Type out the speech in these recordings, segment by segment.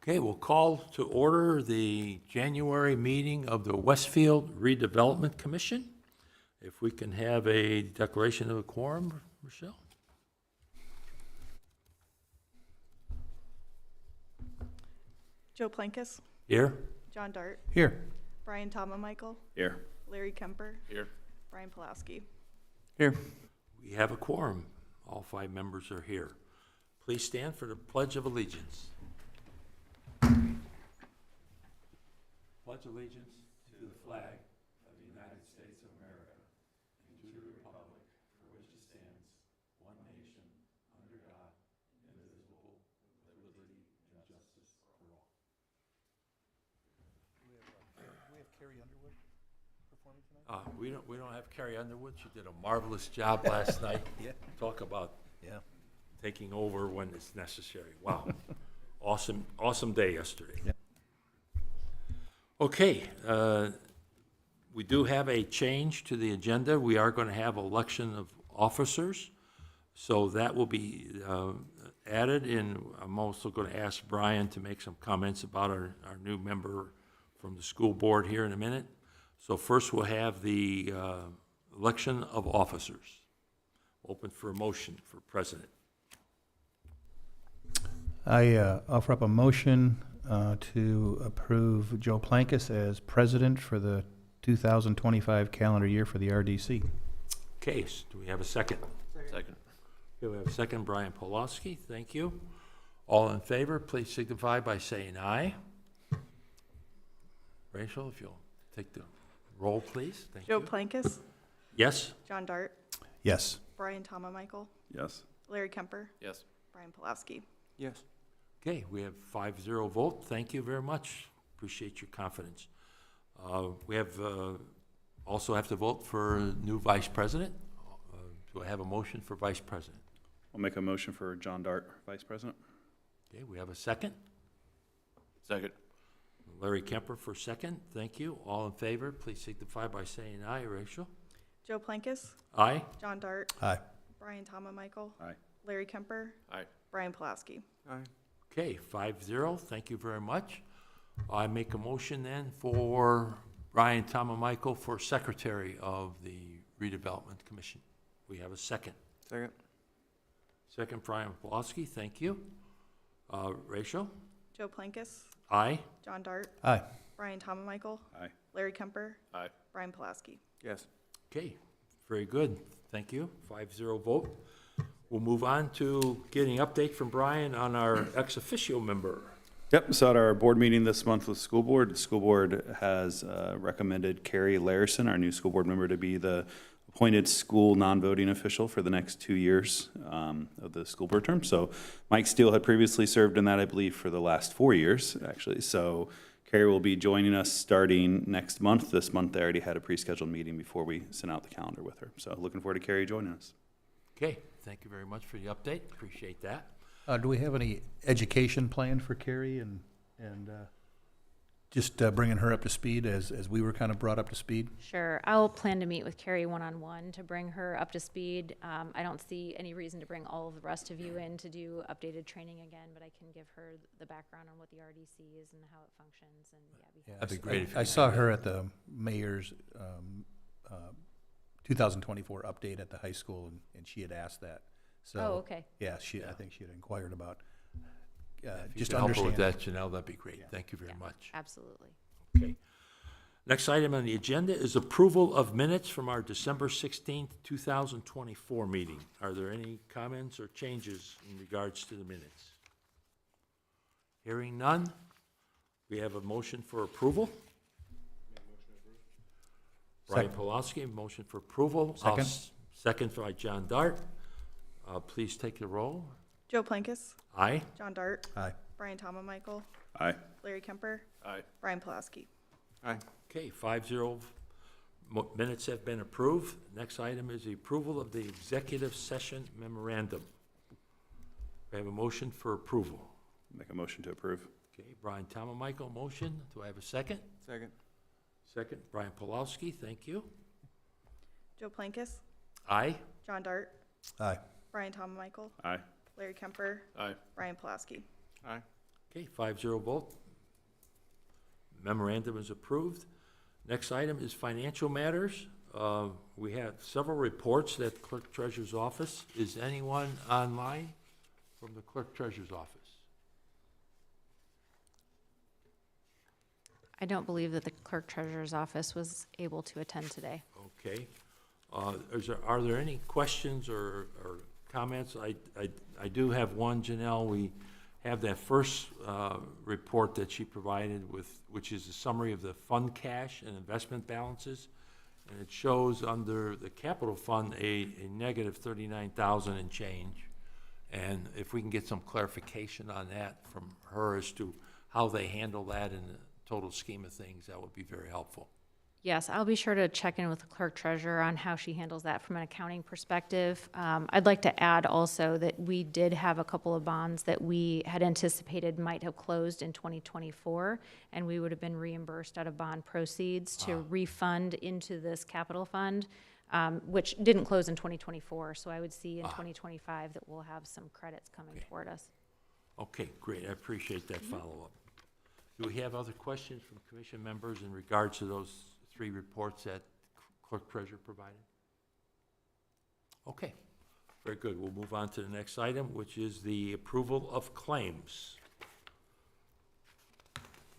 Okay, we'll call to order the January meeting of the Westfield Redevelopment Commission. If we can have a declaration of a quorum, Michelle? Joe Plankus, Here? John Dart, Here. Brian Michael, Here. Larry Kemper, Here. Brian Pulaski. Here. We have a quorum. All 5 members are here. Please stand for the Pledge of Allegiance. Pledge allegiance to the flag of the United States of America and to the republic for which it stands, one nation, under God, indivisible, with liberty and justice for all. We have Carrie Underwood performing tonight? We don't have Carrie Underwood. She did a marvelous job last night. Yeah. Talk about Yeah. taking over when it's necessary. Wow. Awesome day yesterday. Yep. Okay, we do have a change to the agenda. We are going to have election of officers, so that will be added, and I'm also going to ask Brian to make some comments about our new member from the school board here in a minute. So first, we'll have the election of officers. Open for a motion for president. I offer up a motion to approve Joe Plankus as president for the 2025 calendar year for the RDC. Case, do we have a second? Second. Okay, we have a second, Brian Pulaski, thank you. All in favor, please signify by saying aye. Rachel, if you'll take the roll, please, thank Joe you. Plankus, Yes? John Dart, Yes. Brian Michael, Yes. Larry Kemper, Yes. Brian Pulaski. Yes. Okay, we have 5-0 vote, thank you very much, appreciate your confidence. We have, also have to vote for a new vice president. Do I have a motion for vice president? I'll make a motion for John Dart, Vice President. Okay, we have a second. Second. Larry Kemper for second, thank you. All in favor, please signify by saying aye. Rachel? Joe Plankus, Aye? John Dart, Aye. Brian Michael, Aye. Larry Kemper, Aye. Brian Pulaski. Aye. Okay, 5-0, thank you very much. I make a motion then for Brian Michael for secretary of the Redevelopment Commission. We have a second. Second. Second, Brian Pulaski, thank you. Rachel? Joe Plankus, Aye? John Dart, Aye. Brian Michael, Aye. Larry Kemper, Aye. Brian Pulaski. Yes. Okay, very good, thank you. 5-0 vote. We'll move on to getting update from Brian on our ex officio member. Yep, so at our board meeting this month with the school board has recommended Carrie Larison, our new school board member, to be the appointed school non-voting official for the next 2 years of the school board term. So Mike Steele had previously served in that, I believe, for the last 4 years, actually. So Carrie will be joining us starting next month. This month, they already had a pre-scheduled meeting before we sent out the calendar with her. So looking forward to Carrie joining us. Okay, thank you very much for the update, appreciate that. Do we have any education planned for Carrie and just bringing her up to speed as we were kind of brought up to speed? Sure. I'll plan to meet with Carrie one-on-one to bring her up to speed. I don't see any reason to bring all of the rest of you in to do updated training again, but I can give her the background on what the RDC is and how it functions, and yeah. That'd be great if you I could saw do her that. at the mayor's 2024 update at the high school, and she had asked that. So, Oh, okay. yeah, I think she had inquired about If you just could help her with understand. that, Janelle, that'd be great, Yeah. thank you very Yeah, much. absolutely. Okay. Next item on the agenda is approval of minutes from our December 16th, 2024 meeting. Are there any comments or changes in regards to the minutes? Hearing none, we have a motion for approval. Brian Second. Pulaski, motion for approval. Second. Second by John Dart. Please take the roll. Joe Plankus, Aye? John Dart, Aye. Brian Michael, Aye. Larry Kemper, Aye. Brian Pulaski. Aye. Okay, 5-0 minutes have been approved. Next item is the approval of the executive session memorandum. We have a motion for approval. Make a motion to approve. Okay, Brian Michael, motion. Do I have a second? Second. Second, Brian Pulaski, thank you. Joe Plankus, Aye? John Dart, Aye. Brian Michael, Aye. Larry Kemper, Aye. Brian Pulaski. Aye. Okay, 5-0 vote. Memorandum is approved. Next item is financial matters. We have several reports that Clerk Treasurer's Office. Is anyone online from the Clerk Treasurer's Office? I don't believe that the clerk treasurer's office was able to attend today. Okay. Are there any questions or comments? I do have one, Janelle. We have that first report that she provided which is a summary of the fund cash and investment balances. And it shows under the capital fund a negative 39,000 and change. And if we can get some clarification on that from her as to how they handle that in the total scheme of things, that would be very helpful. Yes, I'll be sure to check in with the clerk treasurer on how she handles that from an accounting perspective. I'd like to add also that we did have a couple of bonds that we had anticipated might have closed in 2024, and we would have been reimbursed out of bond proceeds to refund into this capital fund, which didn't close in 2024. So I would see in 2025 that we'll have some credits coming toward us. Okay, great. I appreciate that follow-up. Do we have other questions from commission members in regards to those three reports that clerk treasurer provided? Okay, very good. We'll move on to the next item, which is the approval of claims.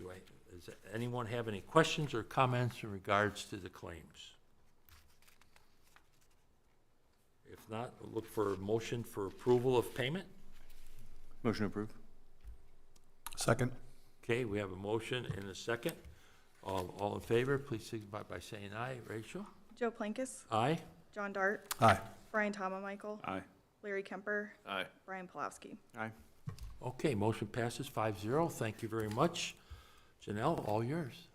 Does anyone have any questions or comments in regards to the claims? If not, we'll look for a motion for approval of payment. Motion approved. Second. Okay, we have a motion and a second. All in favor, please signify by saying aye. Rachel? Joe Plankis, Aye? John Dart, Aye. Brian Michael, Aye. Larry Kemper, Aye. Brian Palowski. Aye. Okay, motion passes 5-0. Thank you very much. Janelle, all yours.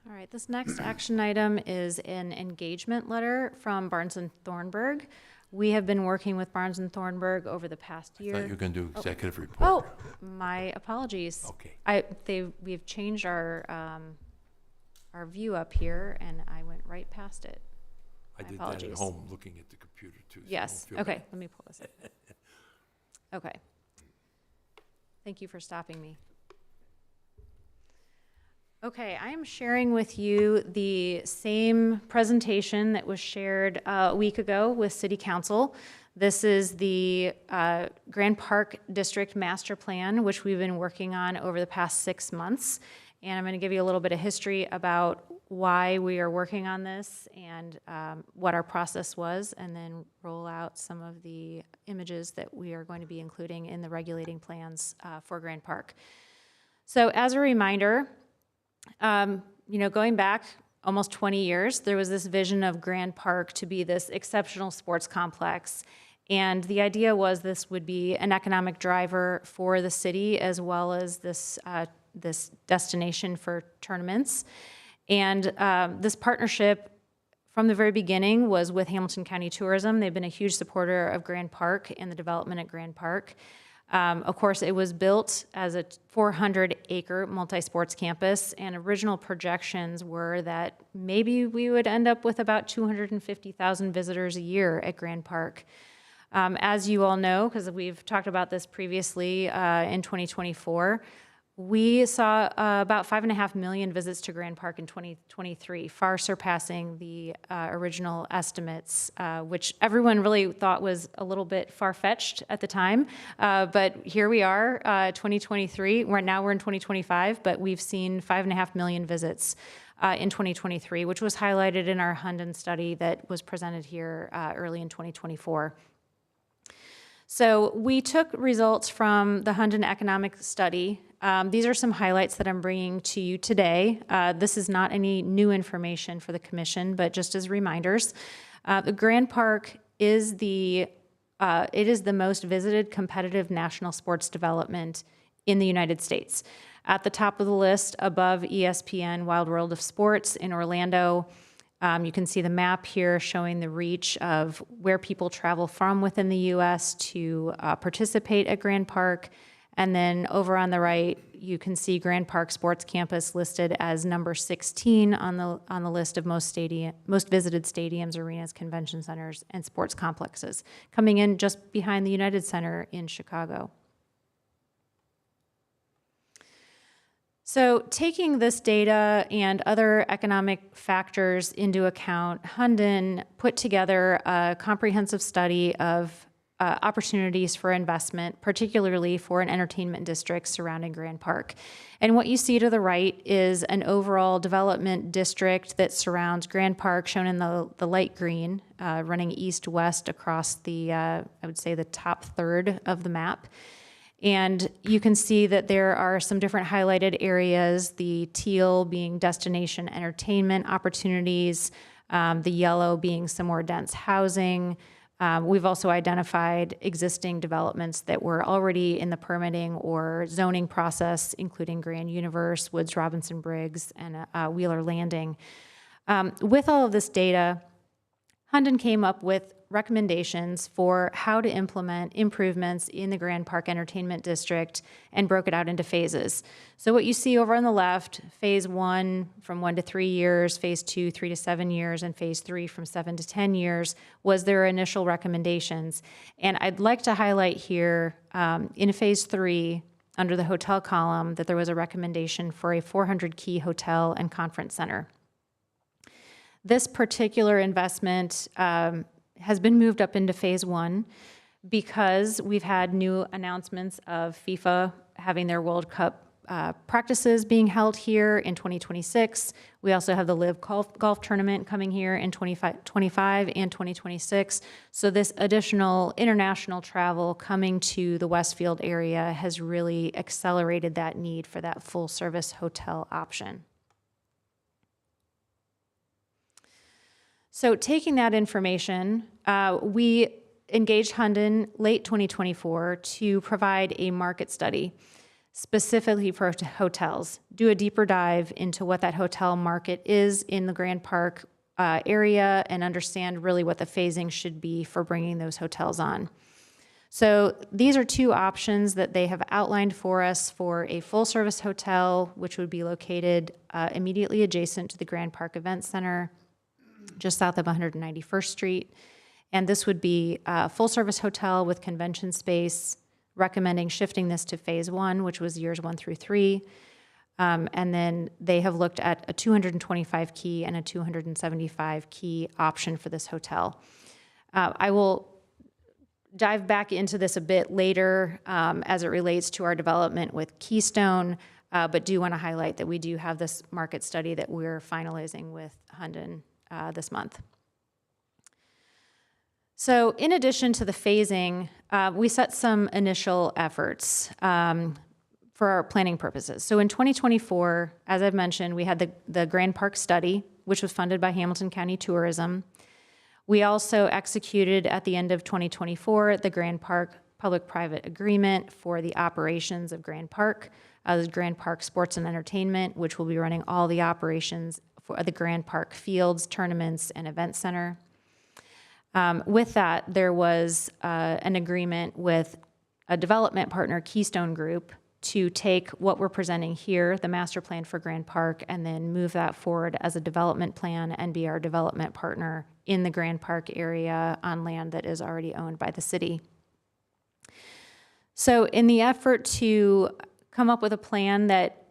All right, this next action item is an engagement letter from Barnes and Thornburg. We have been working with Barnes and Thornburg over the past year. I thought you were going to do executive report. Oh, my apologies. Okay. We've changed our view up here, and I went right past it. I My did that apologies. at home, looking at the computer too. so Yes, don't feel okay, bad. let me pull this up. Okay. Thank you for stopping me. Okay, I am sharing with you the same presentation that was shared a week ago with City Council. This is the Grand Park District Master Plan, which we've been working on over the past 6 months. And I'm going to give you a little bit of history about why we are working on this and what our process was, and then roll out some of the images that we are going to be including in the regulating plans for Grand Park. So as a reminder, going back almost 20 years, there was this vision of Grand Park to be this exceptional sports complex. And the idea was this would be an economic driver for the city, as well as this destination for tournaments. And this partnership from the very beginning was with Hamilton County Tourism. They've been a huge supporter of Grand Park and the development at Grand Park. Of course, it was built as a 400-acre multi-sports campus, and original projections were that maybe we would end up with about 250,000 visitors a year at Grand Park. As you all know, because we've talked about this previously in 2024, we saw about 5.5 million visits to Grand Park in 2023, far surpassing the original estimates, which everyone really thought was a little bit far-fetched at the time. But here we are, 2023. We're in 2025, but we've seen 5.5 million visits in 2023, which was highlighted in our Hunden study that was presented here early in 2024. So we took results from the Hunden Economic Study. These are some highlights that I'm bringing to you today. This is not any new information for the commission, but just as reminders. The Grand Park is it is the most visited competitive national sports development in the United States. At the top of the list, above ESPN Wild World of Sports in Orlando. You can see the map here showing the reach of where people travel from within the U.S. to participate at Grand Park. And then over on the right, you can see Grand Park Sports Campus listed as number 16 on the list of most visited stadiums, arenas, convention centers, and sports complexes, coming in just behind the United Center in Chicago. So taking this data and other economic factors into account, Hunden put together a comprehensive study of opportunities for investment, particularly for an entertainment district surrounding Grand Park. And what you see to the right is an overall development district that surrounds Grand Park, shown in the light green, running east-west across the, I would say, the top third of the map. And you can see that there are some different highlighted areas, the teal being destination entertainment opportunities, the yellow being some more dense housing. We've also identified existing developments that were already in the permitting or zoning process, including Grand Universe, Woods Robinson Briggs, and Wheeler Landing. With all of this data, Hunden came up with recommendations for how to implement improvements in the Grand Park Entertainment District and broke it out into phases. So what you see over on the left, phase 1 from 1 to 3 years, phase 2, 3 to 7 years, and phase 3 from 7 to 10 years was their initial recommendations. And I'd like to highlight here in phase 3, under the hotel column, that there was a recommendation for a 400-key hotel and conference center. This particular investment has been moved up into phase 1 because we've had new announcements of FIFA having their World Cup practices being held here in 2026. We also have the Live Golf Tournament coming here in 2025 and 2026. So this additional international travel coming to the Westfield area has really accelerated that need for that full-service hotel option. So taking that information, we engaged Hunden late 2024 to provide a market study specifically for hotels, do a deeper dive into what that hotel market is in the Grand Park area and understand really what the phasing should be for bringing those hotels on. So these are two options that they have outlined for us for a full-service hotel, which would be located immediately adjacent to the Grand Park Event Center, just south of 191st Street. And this would be a full-service hotel with convention space, recommending shifting this to phase 1, which was years 1 through 3. And then they have looked at a 225-key and a 275-key option for this hotel. I will dive back into this a bit later as it relates to our development with Keystone, but do want to highlight that we do have this market study that we're finalizing with Hunden this month. So in addition to the phasing, we set some initial efforts for our planning purposes. So in 2024, as I've mentioned, we had the Grand Park study, which was funded by Hamilton County Tourism. We also executed at the end of 2024 the Grand Park public-private agreement for the operations of Grand Park, the Grand Park Sports and Entertainment, which will be running all the operations for the Grand Park fields, tournaments, and event center. With that, there was an agreement with a development partner, Keystone Group, to take what we're presenting here, the master plan for Grand Park, and then move that forward as a development plan and be our development partner in the Grand Park area on land that is already owned by the city. So in the effort to come up with a plan that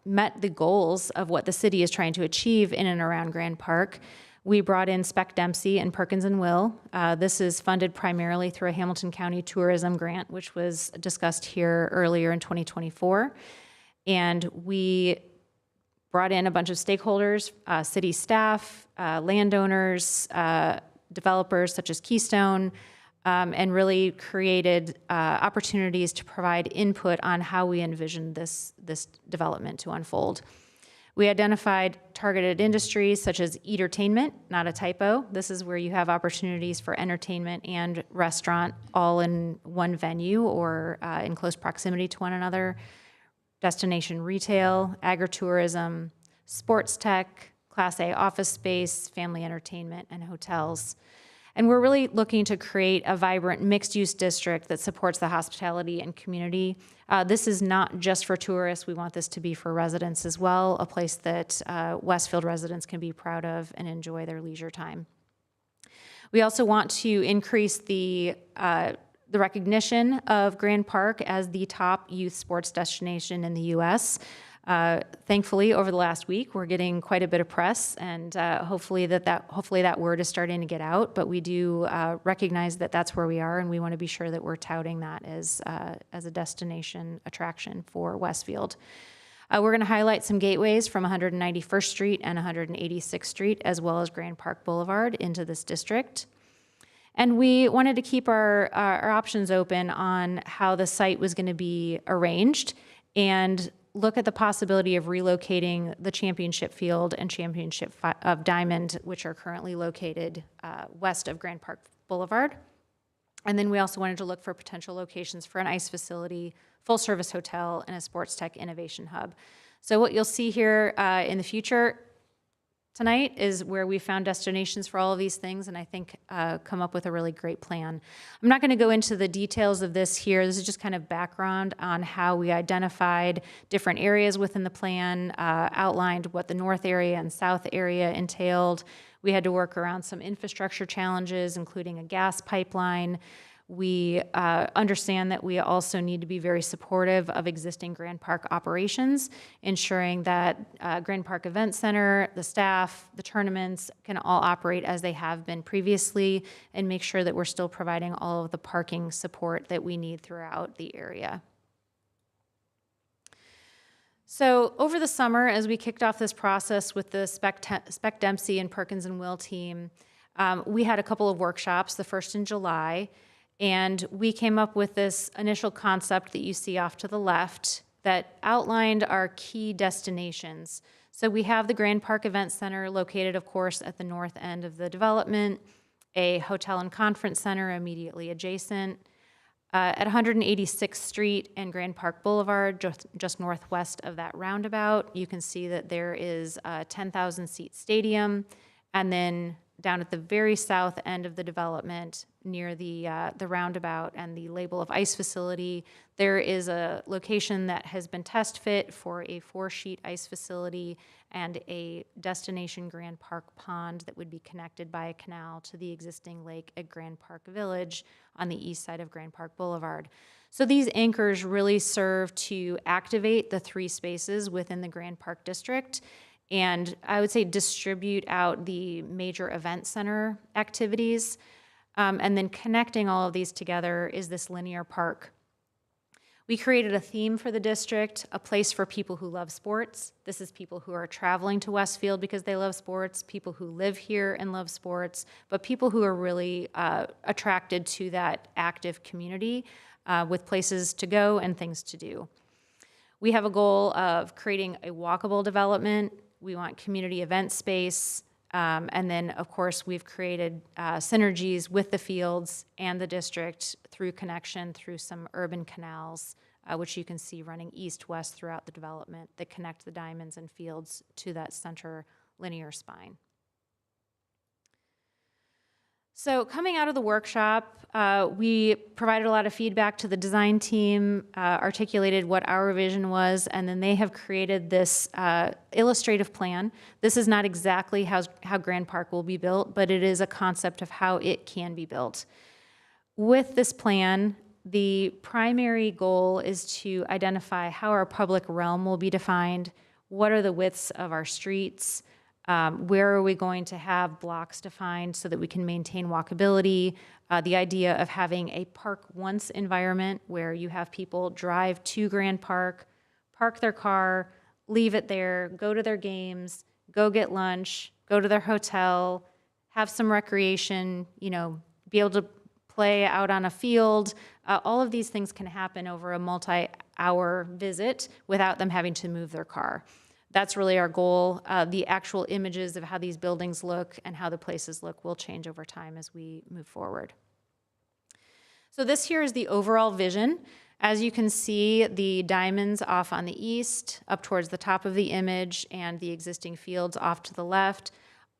met the goals of what the city is trying to achieve in and around Grand Park, we brought in Spec Dempsey and Perkins and Will. This is funded primarily through a Hamilton County Tourism grant, which was discussed here earlier in 2024. And we brought in a bunch of stakeholders, city staff, landowners, developers such as Keystone, and really created opportunities to provide input on how we envisioned this development to unfold. We identified targeted industries such as entertainment, not a typo. This is where you have opportunities for entertainment and restaurant all in one venue or in close proximity to one another. Destination retail, agritourism, sports tech, Class A office space, family entertainment, and hotels. And we're really looking to create a vibrant mixed-use district that supports the hospitality and community. This is not just for tourists. We want this to be for residents as well, a place that Westfield residents can be proud of and enjoy their leisure time. We also want to increase the recognition of Grand Park as the top youth sports destination in the U.S. Thankfully, over the last week, we're getting quite a bit of press, and hopefully that word is starting to get out. But we do recognize that that's where we are, and we want to be sure that we're touting that as a destination attraction for Westfield. We're going to highlight some gateways from 191st Street and 186th Street, as well as Grand Park Boulevard into this district. And we wanted to keep our options open on how the site was going to be arranged and look at the possibility of relocating the championship field and championship of Diamond, which are currently located west of Grand Park Boulevard. And then we also wanted to look for potential locations for an ice facility, full-service hotel, and a sports tech innovation hub. So what you'll see here in the future tonight is where we found destinations for all of these things, and I think come up with a really great plan. I'm not going to go into the details of this here. This is just kind of background on how we identified different areas within the plan, outlined what the north area and south area entailed. We had to work around some infrastructure challenges, including a gas pipeline. We understand that we also need to be very supportive of existing Grand Park operations, ensuring that Grand Park Event Center, the staff, the tournaments can all operate as they have been previously, and make sure that we're still providing all of the parking support that we need throughout the area. So over the summer, as we kicked off this process with the Spec Dempsey and Perkins and Will team, we had a couple of workshops, the first in July, and we came up with this initial concept that you see off to the left that outlined our key destinations. So we have the Grand Park Event Center located, of course, at the north end of the development, a hotel and conference center immediately adjacent. At 186th Street and Grand Park Boulevard, just northwest of that roundabout, you can see that there is a 10,000-seat stadium. And then down at the very south end of the development, near the roundabout and the label of ice facility, there is a location that has been test fit for a 4-sheet ice facility and a destination Grand Park pond that would be connected by a canal to the existing lake at Grand Park Village on the east side of Grand Park Boulevard. So these anchors really serve to activate the 3 spaces within the Grand Park District, and I would say distribute out the major event center activities. And then connecting all of these together is this linear park. We created a theme for the district, a place for people who love sports. This is people who are traveling to Westfield because they love sports, people who live here and love sports, but people who are really attracted to that active community with places to go and things to do. We have a goal of creating a walkable development. We want community event space. And then, of course, we've created synergies with the fields and the district through connection through some urban canals, which you can see running east-west throughout the development that connect the diamonds and fields to that center linear spine. So coming out of the workshop, we provided a lot of feedback to the design team, articulated what our vision was, and then they have created this illustrative plan. This is not exactly how Grand Park will be built, but it is a concept of how it can be built. With this plan, the primary goal is to identify how our public realm will be defined, what are the widths of our streets, where are we going to have blocks defined so that we can maintain walkability, the idea of having a park once environment where you have people drive to Grand Park, park their car, leave it there, go to their games, go get lunch, go to their hotel, have some recreation, be able to play out on a field. All of these things can happen over a multi-hour visit without them having to move their car. That's really our goal. The actual images of how these buildings look and how the places look will change over time as we move forward. So this here is the overall vision. As you can see, the diamonds off on the east, up towards the top of the image, and the existing fields off to the left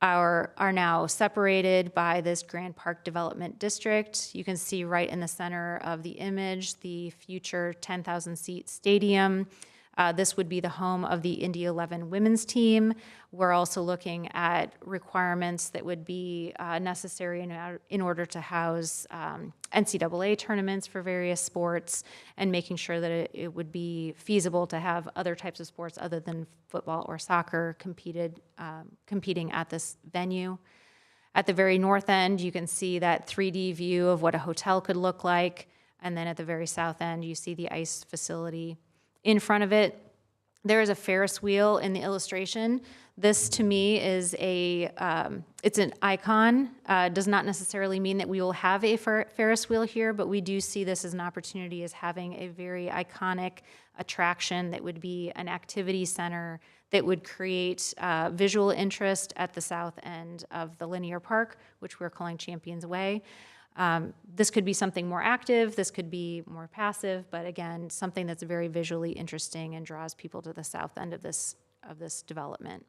are now separated by this Grand Park Development District. You can see right in the center of the image the future 10,000-seat stadium. This would be the home of the Indy 11 women's team. We're also looking at requirements that would be necessary in order to house NCAA tournaments for various sports, and making sure that it would be feasible to have other types of sports other than football or soccer competing at this venue. At the very north end, you can see that 3D view of what a hotel could look like. And then at the very south end, you see the ice facility. In front of it, there is a Ferris wheel in the illustration. This, to me, is it's an icon. Does not necessarily mean that we will have a Ferris wheel here, but we do see this as an opportunity as having a very iconic attraction that would be an activity center that would create visual interest at the south end of the linear park, which we're calling Champions Way. This could be something more active, this could be more passive, but again, something that's very visually interesting and draws people to the south end of this development.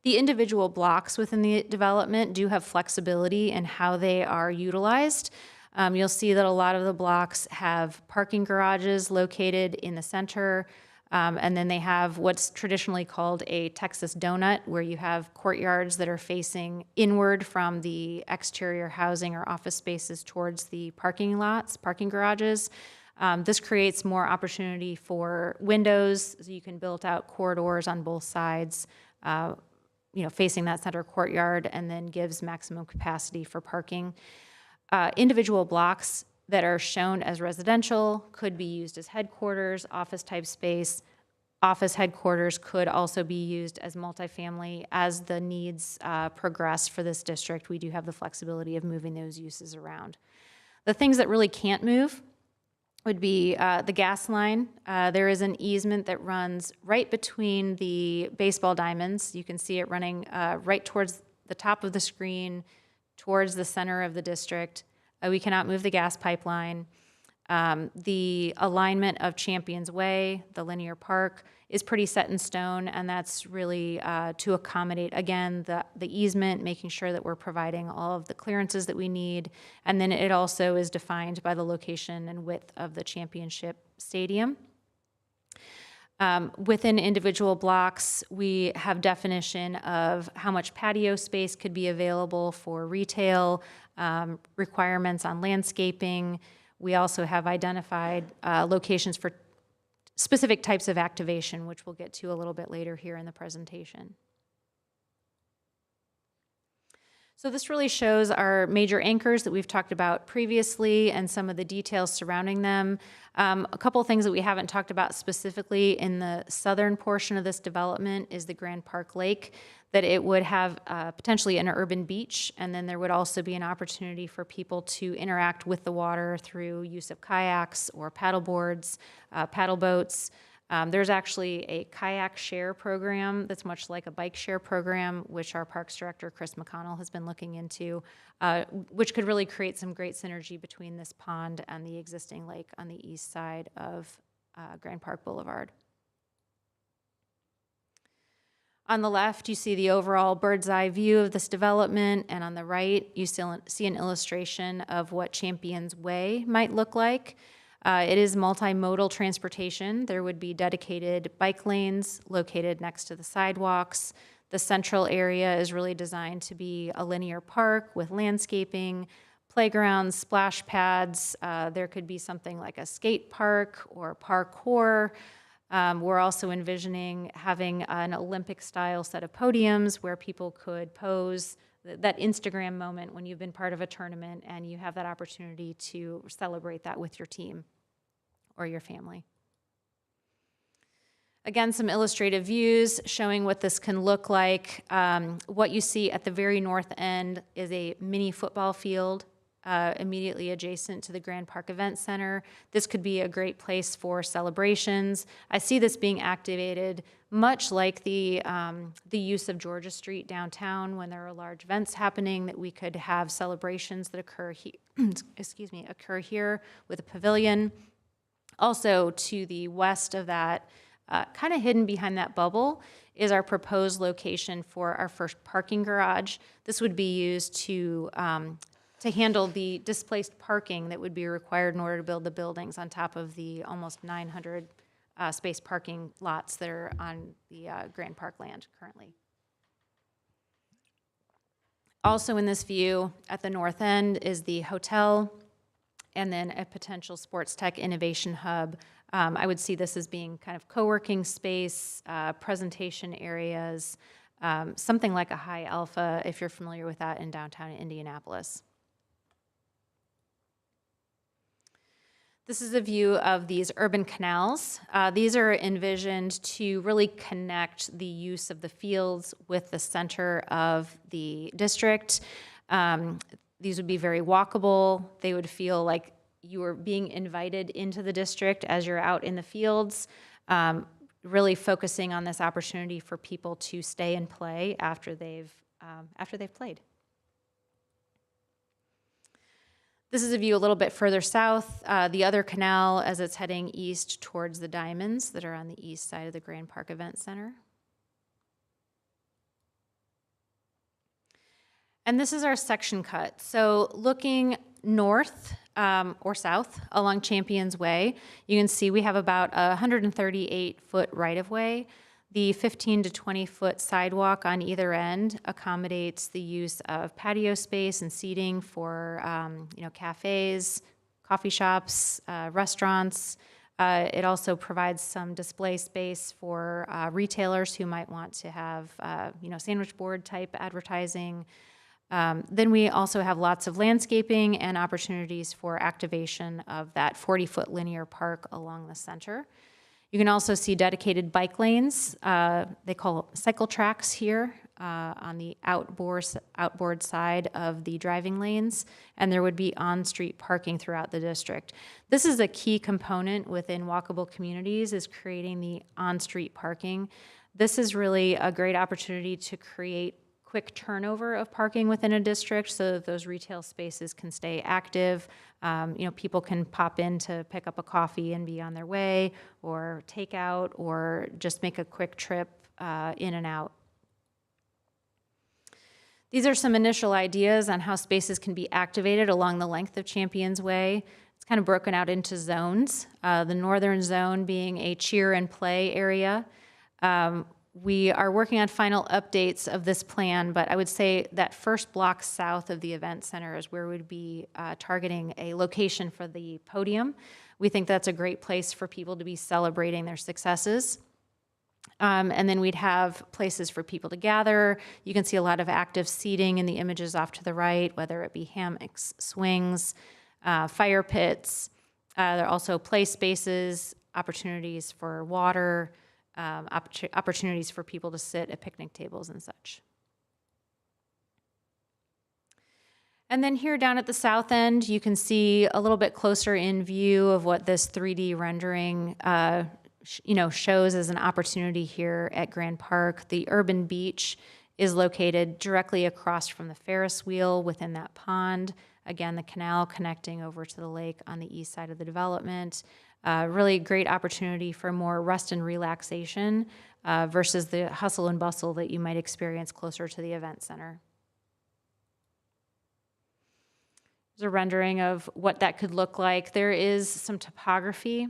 The individual blocks within the development do have flexibility in how they are utilized. You'll see that a lot of the blocks have parking garages located in the center, and then they have what's traditionally called a Texas donut, where you have courtyards that are facing inward from the exterior housing or office spaces towards the parking lots, parking garages. This creates more opportunity for windows, so you can build out corridors on both sides, facing that center courtyard, and then gives maximum capacity for parking. Individual blocks that are shown as residential could be used as headquarters, office-type space. Office headquarters could also be used as multifamily. As the needs progress for this district, we do have the flexibility of moving those uses around. The things that really can't move would be the gas line. There is an easement that runs right between the baseball diamonds. You can see it running right towards the top of the screen, towards the center of the district. We cannot move the gas pipeline. The alignment of Champions Way, the linear park, is pretty set in stone, and that's really to accommodate, again, the easement, making sure that we're providing all of the clearances that we need, and then it also is defined by the location and width of the championship stadium. Within individual blocks, we have definition of how much patio space could be available for retail, requirements on landscaping. We also have identified locations for specific types of activation, which we'll get to a little bit later here in the presentation. So this really shows our major anchors that we've talked about previously and some of the details surrounding them. A couple of things that we haven't talked about specifically in the southern portion of this development is the Grand Park Lake, that it would have potentially an urban beach, and then there would also be an opportunity for people to interact with the water through use of kayaks or paddle boards, paddle boats. There's actually a kayak share program that's much like a bike share program, which our Parks Director, Chris McConnell, has been looking into, which could really create some great synergy between this pond and the existing lake on the east side of Grand Park Boulevard. On the left, you see the overall bird's eye view of this development, and on the right, you still see an illustration of what Champions Way might look like. It is multimodal transportation. There would be dedicated bike lanes located next to the sidewalks. The central area is really designed to be a linear park with landscaping, playgrounds, splash pads. There could be something like a skate park or parkour. We're also envisioning having an Olympic-style set of podiums where people could pose, that Instagram moment when you've been part of a tournament and you have that opportunity to celebrate that with your team or your family. Again, some illustrative views showing what this can look like. What you see at the very north end is a mini football field immediately adjacent to the Grand Park Event Center. This could be a great place for celebrations. I see this being activated much like the use of Georgia Street downtown when there are large events happening, that we could have celebrations that occur here with a pavilion. Also to the west of that, kind of hidden behind that bubble, is our proposed location for our first parking garage. This would be used to handle the displaced parking that would be required in order to build the buildings on top of the almost 900 space parking lots that are on the Grand Park land currently. Also in this view, at the north end is the hotel, and then a potential sports tech innovation hub. I would see this as being kind of co-working space, presentation areas, something like a High Alpha, if you're familiar with that, in downtown Indianapolis. This is a view of these urban canals. These are envisioned to really connect the use of the fields with the center of the district. These would be very walkable. They would feel like you are being invited into the district as you're out in the fields, really focusing on this opportunity for people to stay and play after they've played. This is a view a little bit further south, the other canal as it's heading east towards the diamonds that are on the east side of the Grand Park Event Center. And this is our section cut. So looking north or south along Champions Way, you can see we have about a 138-foot right-of-way. The 15 to 20-foot sidewalk on either end accommodates the use of patio space and seating for cafes, coffee shops, restaurants. It also provides some display space for retailers who might want to have sandwich board type advertising. Then we also have lots of landscaping and opportunities for activation of that 40-foot linear park along the center. You can also see dedicated bike lanes. They call cycle tracks here on the outboard side of the driving lanes, and there would be on-street parking throughout the district. This is a key component within walkable communities, is creating the on-street parking. This is really a great opportunity to create quick turnover of parking within a district so that those retail spaces can stay active. People can pop in to pick up a coffee and be on their way, or take out, or just make a quick trip in and out. These are some initial ideas on how spaces can be activated along the length of Champions Way. It's kind of broken out into zones, the northern zone being a cheer and play area. We are working on final updates of this plan, but I would say that first block south of the event center is where we'd be targeting a location for the podium. We think that's a great place for people to be celebrating their successes. And then we'd have places for people to gather. You can see a lot of active seating in the images off to the right, whether it be hammocks, swings, fire pits. There are also play spaces, opportunities for water, opportunities for people to sit at picnic tables and such. And then here down at the south end, you can see a little bit closer in view of what this 3D rendering shows as an opportunity here at Grand Park. The urban beach is located directly across from the Ferris wheel within that pond. Again, the canal connecting over to the lake on the east side of the development. Really great opportunity for more rest and relaxation versus the hustle and bustle that you might experience closer to the event center. There's a rendering of what that could look like. There is some topography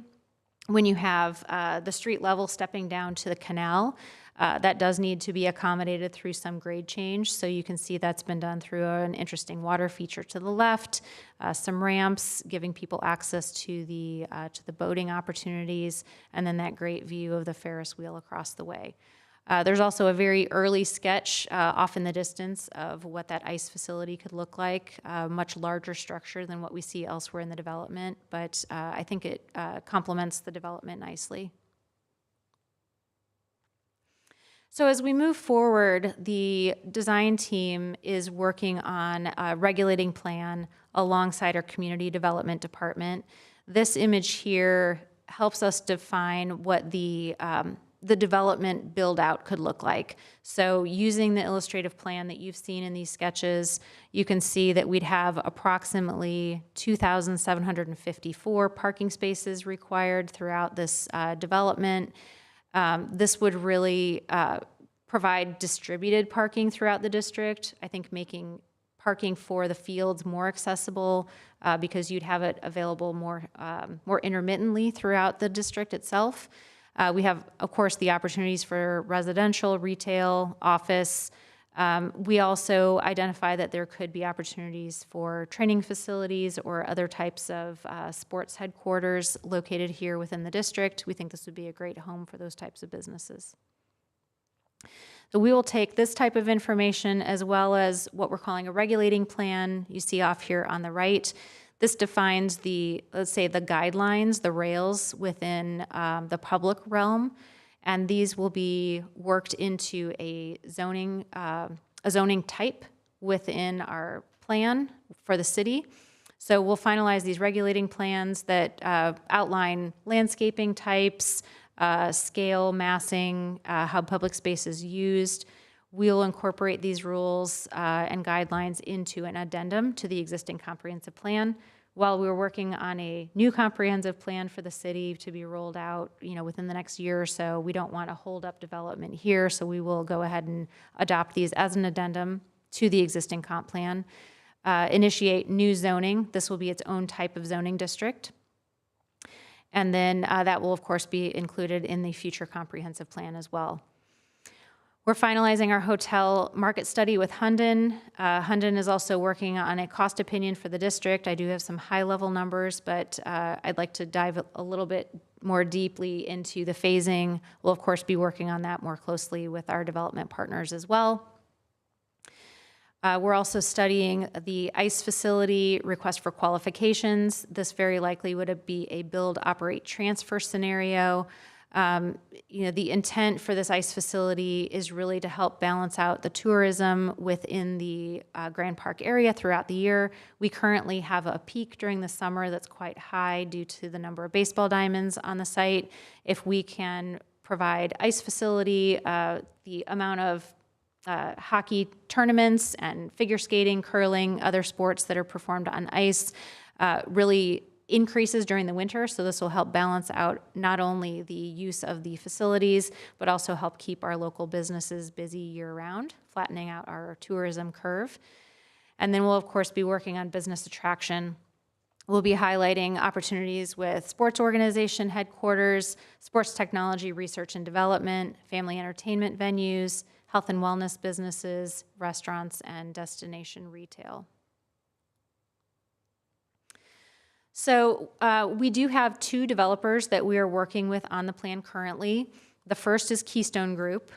when you have the street level stepping down to the canal. That does need to be accommodated through some grade change. So you can see that's been done through an interesting water feature to the left, some ramps giving people access to the boating opportunities, and then that great view of the Ferris wheel across the way. There's also a very early sketch off in the distance of what that ice facility could look like, much larger structure than what we see elsewhere in the development, but I think it complements the development nicely. So as we move forward, the design team is working on a regulating plan alongside our community development department. This image here helps us define what the development build out could look like. So using the illustrative plan that you've seen in these sketches, you can see that we'd have approximately 2,754 parking spaces required throughout this development. This would really provide distributed parking throughout the district, I think making parking for the fields more accessible because you'd have it available more intermittently throughout the district itself. We have, of course, the opportunities for residential, retail, office. We also identify that there could be opportunities for training facilities or other types of sports headquarters located here within the district. We think this would be a great home for those types of businesses. So we will take this type of information as well as what we're calling a regulating plan. You see off here on the right. This defines the, let's say, the guidelines, the rails within the public realm, and these will be worked into a zoning type within our plan for the city. So we'll finalize these regulating plans that outline landscaping types, scale, massing, how public space is used. We'll incorporate these rules and guidelines into an addendum to the existing comprehensive plan while we're working on a new comprehensive plan for the city to be rolled out, within the next year or so. We don't want to hold up development here, so we will go ahead and adopt these as an addendum to the existing comp plan. Initiate new zoning. This will be its own type of zoning district. And then that will, of course, be included in the future comprehensive plan as well. We're finalizing our hotel market study with Hunden. Hunden is also working on a cost opinion for the district. I do have some high-level numbers, but I'd like to dive a little bit more deeply into the phasing. We'll, of course, be working on that more closely with our development partners as well. We're also studying the ICE facility request for qualifications. This very likely would be a build, operate, transfer scenario. The intent for this ICE facility is really to help balance out the tourism within the Grand Park area throughout the year. We currently have a peak during the summer that's quite high due to the number of baseball diamonds on the site. If we can provide ICE facility, the amount of hockey tournaments and figure skating, curling, other sports that are performed on ice really increases during the winter. So this will help balance out not only the use of the facilities, but also help keep our local businesses busy year-round, flattening out our tourism curve. And then we'll, of course, be working on business attraction. We'll be highlighting opportunities with sports organization headquarters, sports technology research and development, family entertainment venues, health and wellness businesses, restaurants, and destination retail. So we do have two developers that we are working with on the plan currently. The first is Keystone Group.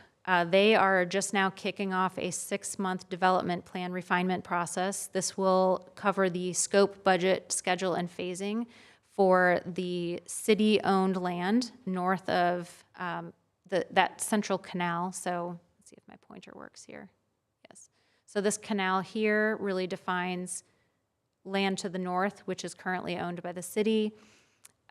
They are just now kicking off a 6-month development plan refinement process. This will cover the scope, budget, schedule, and phasing for the city-owned land north of that central canal. So let's see if my pointer works here. Yes. So this canal here really defines land to the north, which is currently owned by the city.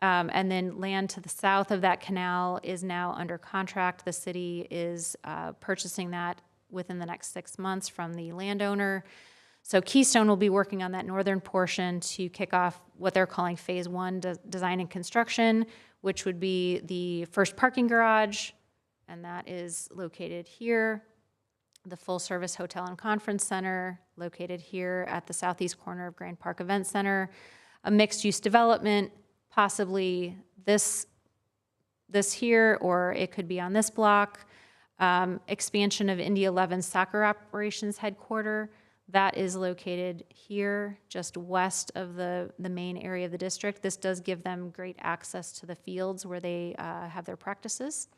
And then land to the south of that canal is now under contract. The city is purchasing that within the next 6 months from the landowner. So Keystone will be working on that northern portion to kick off what they're calling phase 1 design and construction, which would be the first parking garage, and that is located here. The full-service hotel and conference center located here at the southeast corner of Grand Park Event Center, a mixed-use development, possibly this here, or it could be on this block, expansion of Indy 11 soccer operations headquarter. That is located here, just west of the main area of the district. This does give them great access to the fields where they have their practices.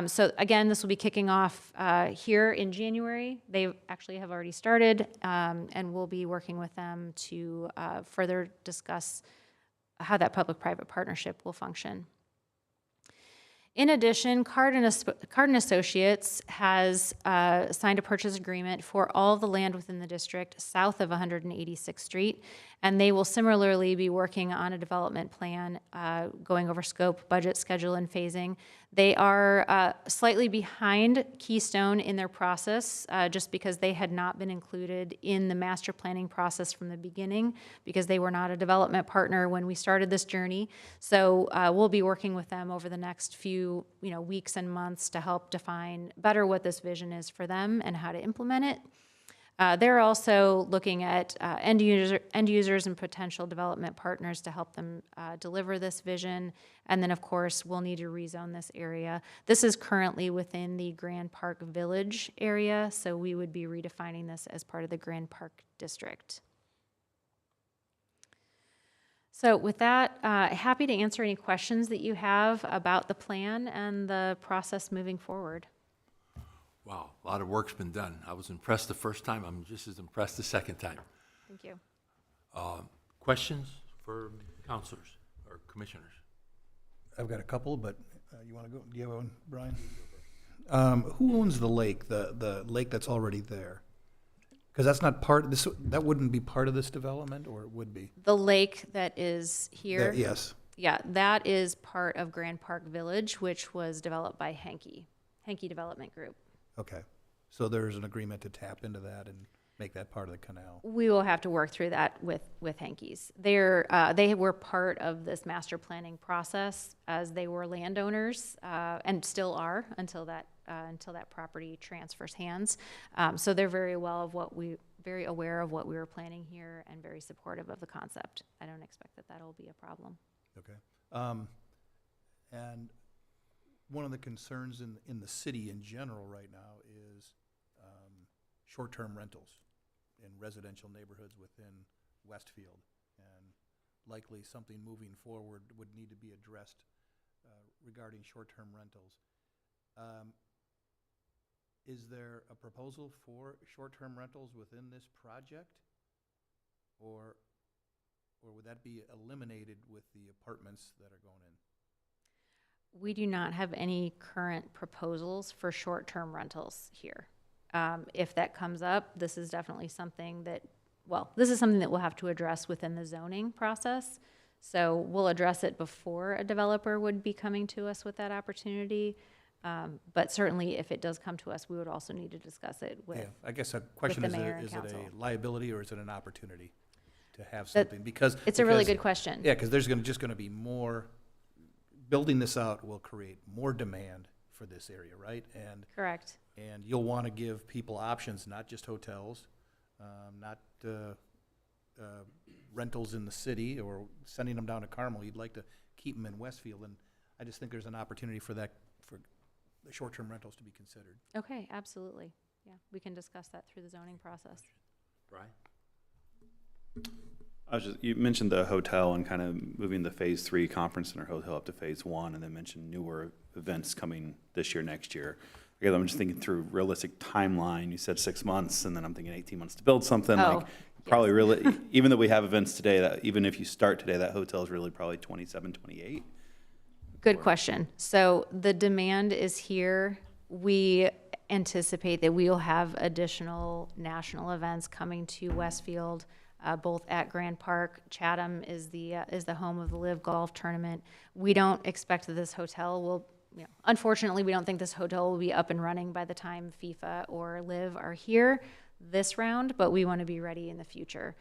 So again, this will be kicking off here in January. They actually have already started, and we'll be working with them to further discuss how that public-private partnership will function. In addition, Cardin Associates has signed a purchase agreement for all the land within the district south of 186th Street, and they will similarly be working on a development plan, going over scope, budget, schedule, and phasing. They are slightly behind Keystone in their process, just because they had not been included in the master planning process from the beginning, because they were not a development partner when we started this journey. So we'll be working with them over the next few weeks and months to help define better what this vision is for them and how to implement it. They're also looking at end users and potential development partners to help them deliver this vision. And then, of course, we'll need to rezone this area. This is currently within the Grand Park Village area, so we would be redefining this as part of the Grand Park District. So with that, happy to answer any questions that you have about the plan and the process moving forward. Wow, a lot of work's been done. I was impressed the first time. I'm just as impressed the second time. Thank you. Questions for counselors or commissioners? I've got a couple, but you want to go? Do you have one, Brian? Who owns the lake, the lake that's already there? Because that's not part, that wouldn't be part of this development, or it would be? The lake that is here. Yes. Yeah, that is part of Grand Park Village, which was developed by Henke Development Group. Okay. So there's an agreement to tap into that and make that part of the canal. We will have to work through that with Henke's. They were part of this master planning process as they were landowners and still are until that property transfers hands. So they're very aware of what we were planning here and very supportive of the concept. I don't expect that that'll be a problem. Okay. And one of the concerns in the city in general right now is short-term rentals in residential neighborhoods within Westfield. And likely something moving forward would need to be addressed regarding short-term rentals. Is there a proposal for short-term rentals within this project? Or would that be eliminated with the apartments that are going in? We do not have any current proposals for short-term rentals here. If that comes up, this is definitely something that we'll have to address within the zoning process. So we'll address it before a developer would be coming to us with that opportunity. But certainly if it does come to us, we would also need to discuss it with. Yeah, I guess a question the is, mayor and is it council. a liability or is it an opportunity to have something? It's a really good question. Yeah, because there's just going to be more, building this out will create more demand for this area, right? And Correct. and you'll want to give people options, not just hotels, not rentals in the city or sending them down to Carmel. You'd like to keep them in Westfield, and I just think there's an opportunity for that, for the short-term rentals to be considered. Okay, absolutely. Yeah, we can discuss that through the zoning process. Brian? You mentioned the hotel and kind of moving the Phase 3 conference center hotel up to Phase 1, and then mentioned newer events coming this year, next year. Again, I'm just thinking through realistic timeline. You said 6 months, and then I'm thinking 18 months to build something. Oh, like probably really, even though we have events today, that even if you start today, that hotel is really probably 27, 28. Good question. So the demand is here. We anticipate that we will have additional national events coming to Westfield, both at Grand Park. Chatham is the home of the Live Golf Tournament. We don't expect that this hotel will, unfortunately, we don't think this hotel will be up and running by the time FIFA or Live are here this round, but we want to be ready in the future.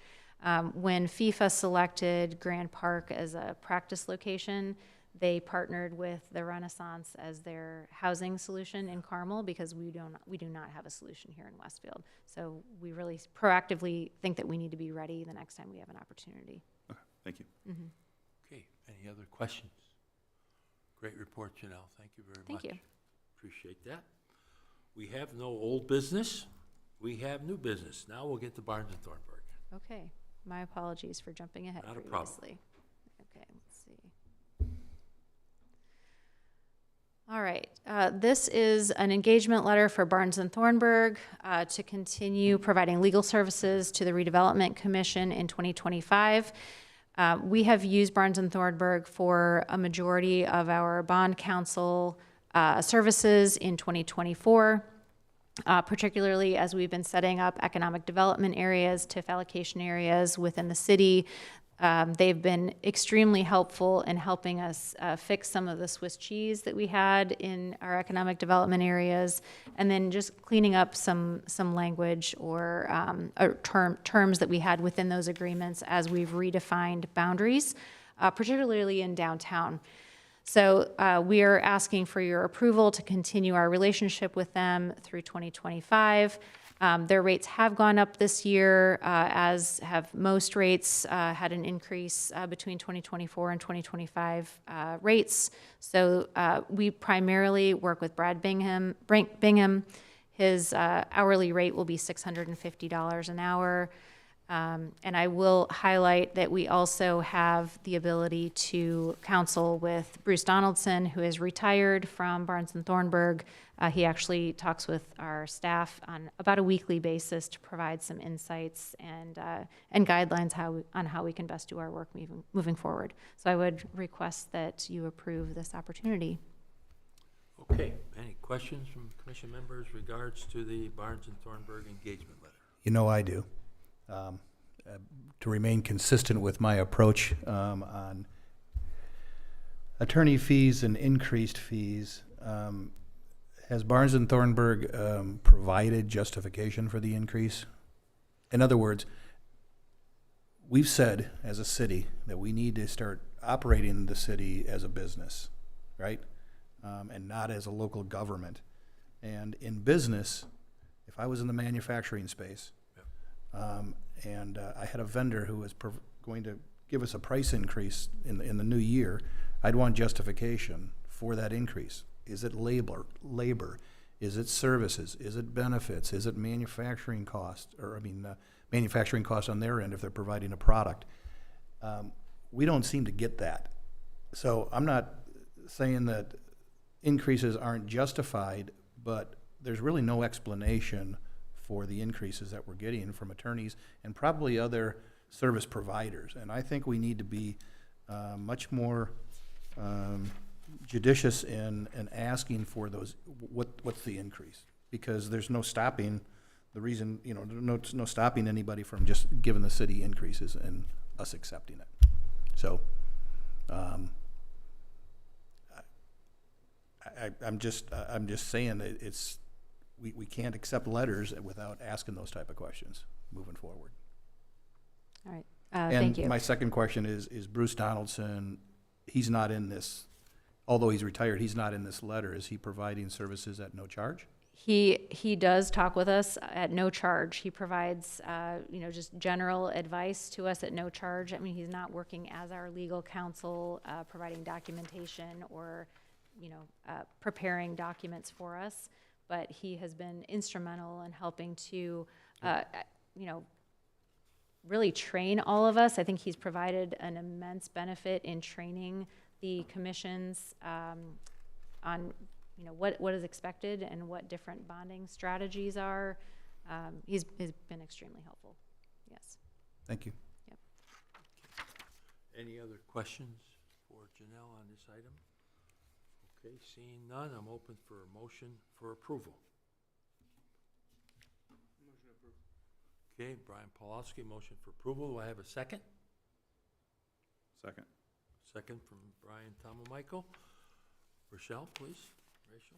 When FIFA selected Grand Park as a practice location, they partnered with the Renaissance as their housing solution in Carmel because we do not have a solution here in Westfield. So we really proactively think that we need to be ready the next time we have an opportunity. Okay, thank you. Mm-hmm. Okay, any other questions? Great report, Janelle. Thank you very much. Thank you. Appreciate that. We have no old business. We have new business. Now we'll get to Barnes and Thornburg. Okay, my apologies for jumping ahead Not a problem. previously. Okay, let's see. All right, this is an engagement letter for Barnes and Thornburg to continue providing legal services to the Redevelopment Commission in 2025. We have used Barnes and Thornburg for a majority of our bond counsel services in 2024. Particularly as we've been setting up economic development areas, TIF allocation areas within the city. They've been extremely helpful in helping us fix some of the Swiss cheese that we had in our economic development areas, and then just cleaning up some language or terms that we had within those agreements as we've redefined boundaries, particularly in downtown. So we are asking for your approval to continue our relationship with them through 2025. Their rates have gone up this year, as have most rates, had an increase between 2024 and 2025 rates. So we primarily work with Brad Bingham. His hourly rate will be $650 an hour. And I will highlight that we also have the ability to counsel with Bruce Donaldson, who is retired from Barnes and Thornburg. He actually talks with our staff on about a weekly basis to provide some insights and guidelines on how we can best do our work moving forward. So I would request that you approve this opportunity. Okay, any questions from commission members regards to the Barnes and Thornburg engagement letter? You know I do. To remain consistent with my approach on attorney fees and increased fees, has Barnes and Thornburg provided justification for the increase? In other words, we've said as a city that we need to start operating the city as a business, right? And not as a local government. And in business, if I was in the manufacturing space, and I had a vendor who was going to give us a price increase in the new year, I'd want justification for that increase. Is it labor? Is it services? Is it benefits? Is it manufacturing costs? Manufacturing costs on their end if they're providing a product. We don't seem to get that. So I'm not saying that increases aren't justified, but there's really no explanation for the increases that we're getting from attorneys and probably other service providers. And I think we need to be much more judicious in asking for those, what's the increase? Because there's no stopping the reason, no stopping anybody from just giving the city increases and us accepting it. So I'm just saying that it's, we can't accept letters without asking those type of questions moving forward. All right, thank you. And my second question is Bruce Donaldson, he's not in this, although he's retired, he's not in this letter. Is he providing services at no charge? He does talk with us at no charge. He provides, just general advice to us at no charge. I mean, he's not working as our legal counsel, providing documentation or, preparing documents for us. But he has been instrumental in helping to, really train all of us. I think he's provided an immense benefit in training the commissions on, what is expected and what different bonding strategies are. He's been extremely helpful. Yes. Thank you. Yep. Any other questions for Janelle on this item? Okay, seeing none, I'm open for a motion for approval. Motion approved. Okay, Brian Pawlowski, motion for approval. Do I have a second? Second. Second from Brian Michael. Rochelle, please. Rachel?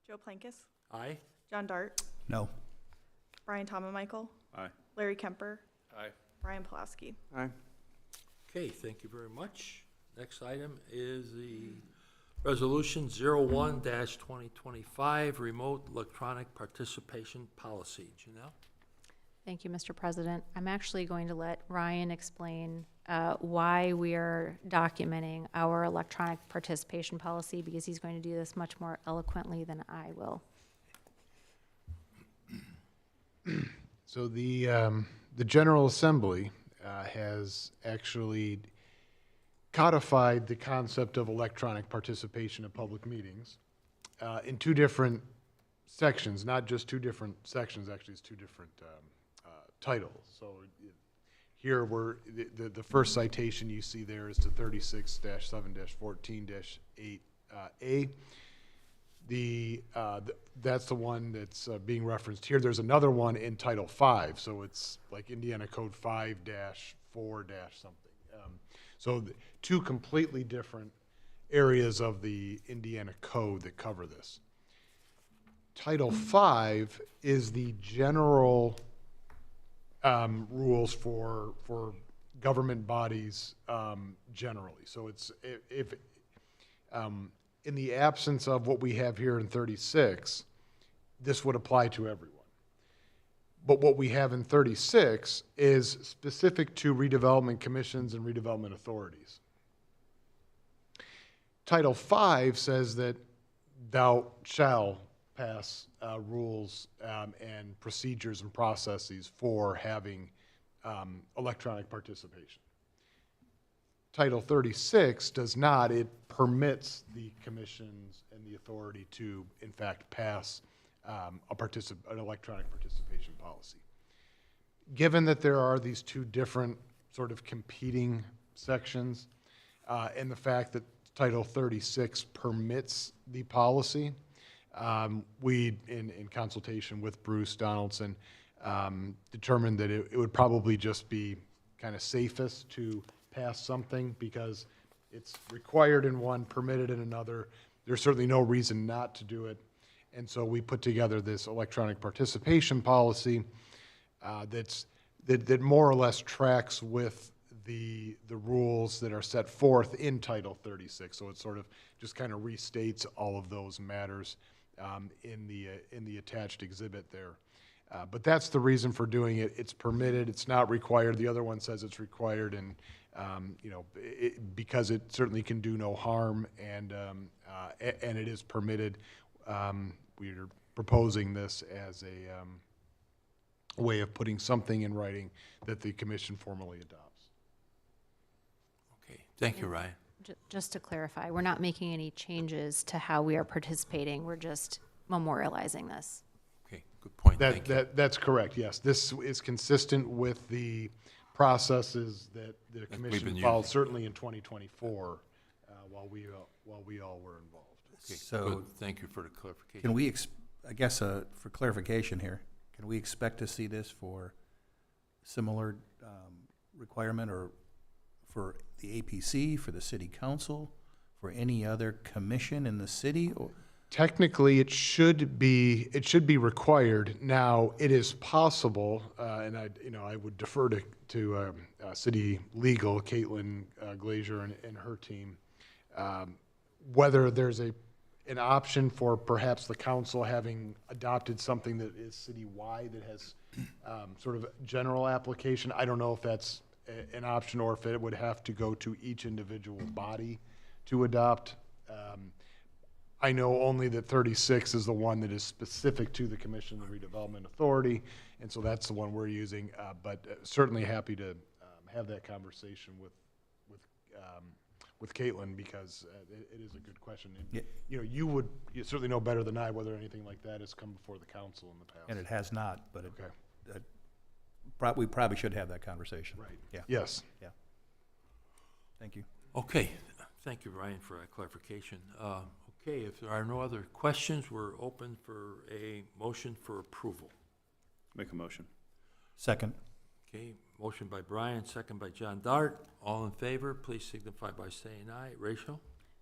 Joe Plankis, Aye. John Dart, No. Brian Michael, Aye. Larry Kemper, Aye. Brian Pawlowski. Aye. Okay, thank you very much. Next item is the Resolution 01-2025, Remote Electronic Participation Policy. Janelle? Thank you, Mr. President. I'm actually going to let Ryan explain why we are documenting our electronic participation policy, because he's going to do this much more eloquently than I will. So the General Assembly has actually codified the concept of electronic participation at public meetings in two different sections, not just two different sections, actually it's two different titles. So here the first citation you see there is to 36-7-14-8A. That's the one that's being referenced here. There's another one in Title 5, so it's like Indiana Code 5-4- something. So two completely different areas of the Indiana Code that cover this. Title 5 is the general rules for government bodies generally. So it's if in the absence of what we have here in 36, this would apply to everyone. But what we have in 36 is specific to redevelopment commissions and redevelopment authorities. Title V says that thou shall pass rules and procedures and processes for having electronic participation. Title 36 does not. It permits the commissions and the authority to, in fact, pass an electronic participation policy. Given that there are these two different sort of competing sections, and the fact that Title 36 permits the policy, we, in consultation with Bruce Donaldson, determined that it would probably just be kind of safest to pass something because it's required in one, permitted in another. There's certainly no reason not to do it. And so we put together this electronic participation policy that more or less tracks with the rules that are set forth in Title 36. So it sort of just kind of restates all of those matters in the attached exhibit there. But that's the reason for doing it. It's permitted. It's not required. The other one says it's required, and because it certainly can do no harm, and it is permitted. We are proposing this as a way of putting something in writing that the commission formally adopts. Okay, thank you, Ryan. Just to clarify, we're not making any changes to how we are participating. We're just memorializing this. Okay, good point, thank you. That's correct, yes. This is consistent with the processes that the been commission using. followed, certainly in 2024, while we all were involved. Okay, So- good, thank you for the clarification. Can we, I guess, for clarification here, can we expect to see this for similar requirement or for the APC, for the city council, for any other commission in the city? Or Technically, it should be required. Now, it is possible, and I would defer to city legal, Caitlin Glazier and her team, whether there's an option for perhaps the council having adopted something that is citywide that has sort of general application. I don't know if that's an option or if it would have to go to each individual body to adopt. I know only that 36 is the one that is specific to the Commission of the Redevelopment Authority, and so that's the one we're using, but certainly happy to have that conversation with Caitlin, because it is a good question. And, Yeah. you certainly know better than I whether anything like that has come before the council in the past. And it has not, but Okay, we probably should have that conversation. right. Yeah, Yes. thank you. Okay, thank you, Ryan, for that clarification. Okay, if there are no other questions, we're open for a motion for approval. Make a motion. Second. Okay, motion by Brian, second by John Dart. All in favor, please signify by saying aye. Rachel?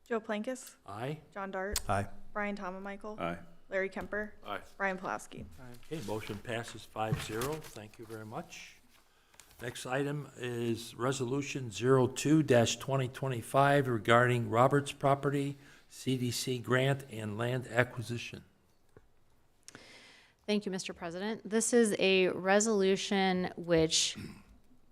Joe Plankis, Aye. John Dart, Aye. Brian Michael, Aye. Larry Kemper, Aye. Brian Pulaski. Okay, motion passes 5-0. Thank you very much. Next item is Resolution 02-2025 regarding Roberts Property, CDC grant and land acquisition. Thank you, Mr. President. This is a resolution which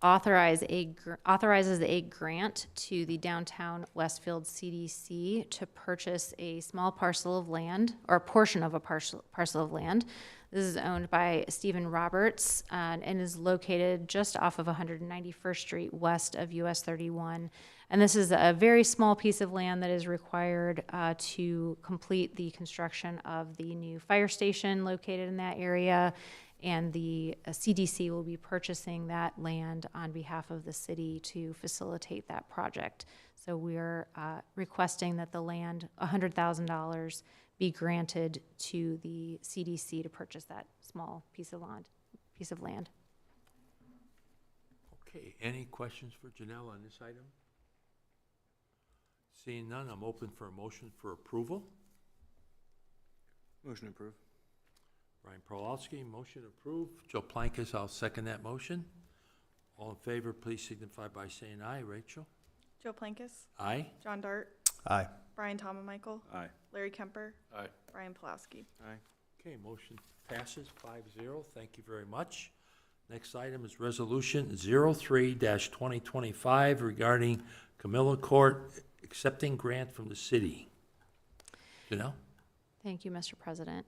authorizes a grant to the downtown Westfield CDC to purchase a small parcel of land, or a portion of a parcel of land. This is owned by Stephen Roberts and is located just off of 191st Street west of US 31. And this is a very small piece of land that is required to complete the construction of the new fire station located in that area. And the CDC will be purchasing that land on behalf of the city to facilitate that project. So we're requesting that the land, $100,000, be granted to the CDC to purchase that small piece of land. Okay, any questions for Janelle on this item? Seeing none, I'm open for a motion for approval. Motion approved. Brian Perlowski, motion approved. Joe Plankis, I'll second that motion. All in favor, please signify by saying aye. Rachel? Joe Plankis, Aye. John Dart, Aye. Brian Michael, Aye. Larry Kemper, Aye. Brian Pulaski. Aye. Okay, motion passes 5-0. Thank you very much. Next item is Resolution 03-2025 regarding Camilla Court accepting grant from the city. Janelle? Thank you, Mr. President.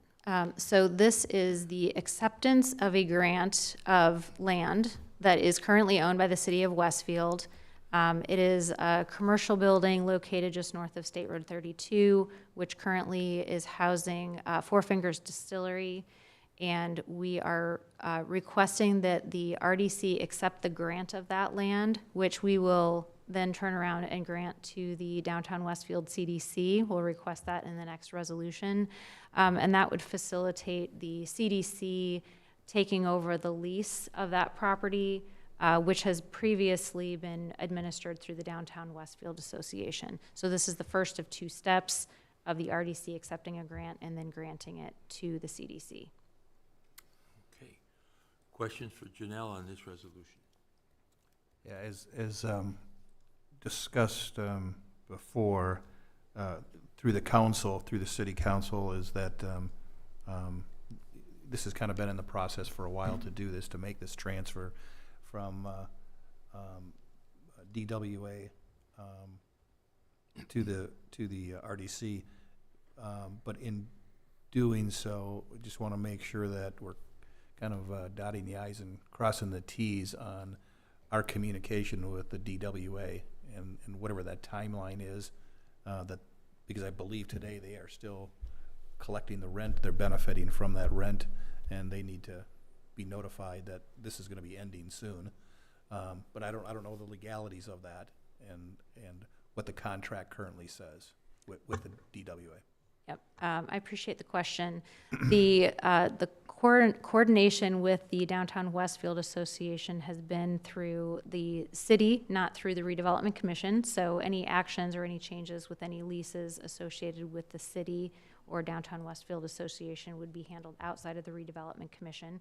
So this is the acceptance of a grant of land that is currently owned by the city of Westfield. It is a commercial building located just north of State Road 32, which currently is housing Four Fingers Distillery. And we are requesting that the RDC accept the grant of that land, which we will then turn around and grant to the Downtown Westfield CDC. We'll request that in the next resolution. And that would facilitate the CDC taking over the lease of that property, which has previously been administered through the Downtown Westfield Association. So this is the first of two steps of the RDC accepting a grant and then granting it to the CDC. Okay. Questions for Janelle on this resolution? Yeah, as discussed before, through the council, through the city council, is that this has kind of been in the process for a while to do this, to make this transfer from DWA to the RDC. But in doing so, we just want to make sure that we're kind of dotting the i's and crossing the t's on our communication with the DWA and whatever that timeline is, because I believe today they are still collecting the rent, they're benefiting from that rent, and they need to be notified that this is going to be ending soon. But I don't know the legalities of that and what the contract currently says with the DWA. Yep, I appreciate the question. The coordination with the Downtown Westfield Association has been through the city, not through the Redevelopment Commission. So any actions or any changes with any leases associated with the city or Downtown Westfield Association would be handled outside of the Redevelopment Commission.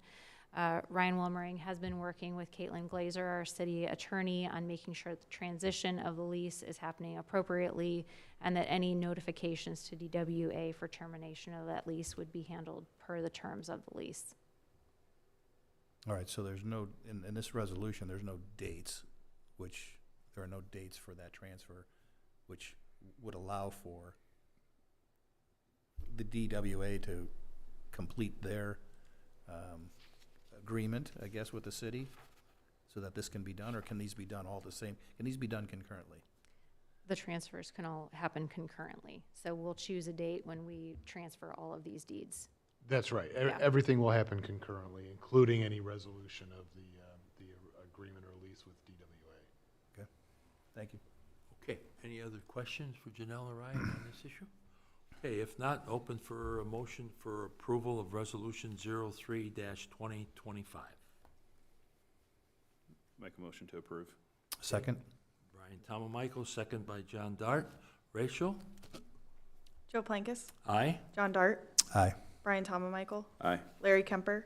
Ryan Wilmering has been working with Caitlin Glazer, our city attorney, on making sure that the transition of the lease is happening appropriately and that any notifications to DWA for termination of that lease would be handled per the terms of the lease. All right, so there's no, in this resolution, there's no dates, which, there are no dates for that transfer, which would allow for the DWA to complete their agreement, I guess, with the city, so that this can be done, or can these be done all the same? Can these be done concurrently? The transfers can all happen concurrently. So we'll choose a date when we transfer all of these deeds. That's right. Yeah. Everything will happen concurrently, including any resolution of the agreement or lease with DWA. Thank you. Okay, any other questions for Janelle or Ryan on this issue? Okay, if not, open for a motion for approval of Resolution 03-2025. Make a motion to approve. Second? Brian Michael, second by John Dart. Rachel? Joe Plankis, Aye. John Dart, Aye. Brian Michael, Aye. Larry Kemper,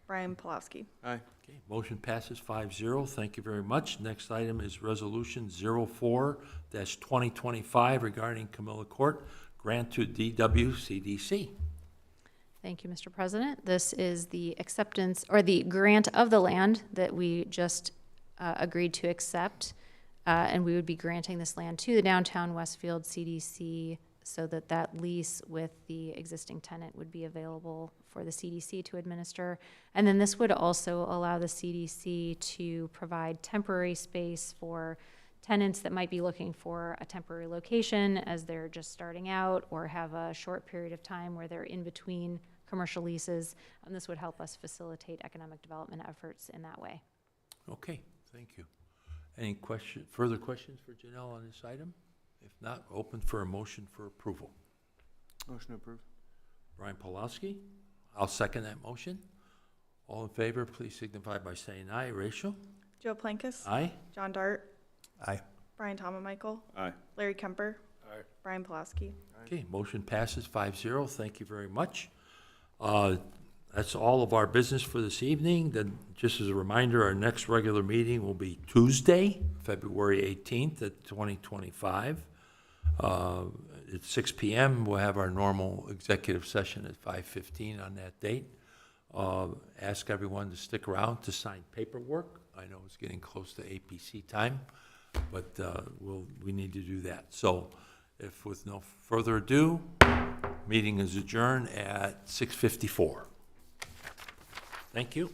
Brian Pulowski. Aye. Okay, motion passes 5-0. Thank you very much. Next item is Resolution 04-2025 regarding Camilla Court, grant to DWCDC. Thank you, Mr. President. This is the acceptance, or the grant of the land that we just agreed to accept. And we would be granting this land to the Downtown Westfield CDC so that that lease with the existing tenant would be available for the CDC to administer. And then this would also allow the CDC to provide temporary space for tenants that might be looking for a temporary location as they're just starting out or have a short period of time where they're in between commercial leases. And this would help us facilitate economic development efforts in that way. Okay, thank you. Any further questions for Janelle on this item? If not, open for a motion for approval. Motion to approve. Brian Pulowski, I'll second that motion. All in favor, please signify by saying aye. Rachel? Joe Plankis, Aye. John Dart, Aye. Brian Michael, Aye. Larry Kemper, Brian Pulowski. Okay, motion passes 5-0. Thank you very much. That's all of our business for this evening. Then, just as a reminder, our next regular meeting will be Tuesday, February 18th at 2025. It's 6 PM. We'll have our normal executive session at 5:15 on that date. Ask everyone to stick around to sign paperwork. I know it's getting close to APC time, but we need to do that. So if with no further ado, meeting is adjourned at 6:54. Thank you.